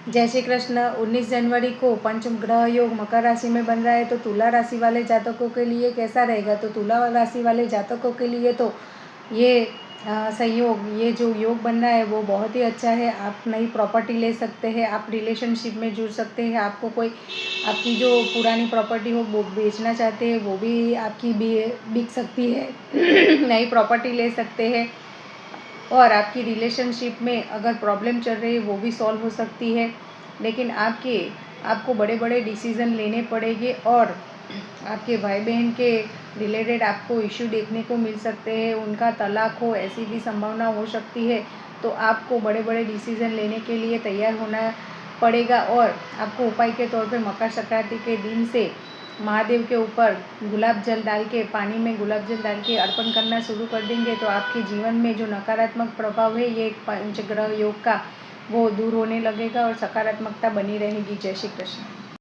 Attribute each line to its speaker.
Speaker 1: जय श्री कृष्ण। 19 जनवरी को पंचम ग्रह योग मकर राशि में बन रहा है, तो तुला राशि वाले जातकों के लिए कैसा रहेगा? तो तुला राशि वाले जातकों के लिए तो ये संयोग, ये जो योग बन रहा है वो बहुत ही अच्छा है। आप नई प्रॉपर्टी ले सकते हैं, आप रिलेशनशिप में जुड़ सकते हैं, आपको कोई आपकी जो पुरानी प्रॉपर्टी हो वो बेचना चाहते हैं वो भी आपकी बिक सकती है। नई प्रॉपर्टी ले सकते हैं, और आपकी रिलेशनशिप में अगर प्रॉब्लम चल रही है वो भी सॉल्व हो सकती है। लेकिन आपको बड़े बड़े डिसीज़न लेने पड़ेंगे, और आपके भाई बहन के रिलेटेड आपको इश्यू देखने को मिल सकते हैं, उनका तलाक हो ऐसी भी संभावना हो सकती है। तो आपको बड़े बड़े डिसीज़न लेने के लिए तैयार होना पड़ेगा। और आपको उपाय के तौर पे मकर संक्रांति के दिन से महादेव के ऊपर गुलाब जल डाल के, पानी में गुलाब जल डाल के अर्पण करना शुरू कर देंगे, तो आपके जीवन में जो नकारात्मक प्रभाव है ये पंचग्रह योग का वो दूर होने लगेगा और सकारात्मकता बनी रहेगी। जय श्री कृष्ण।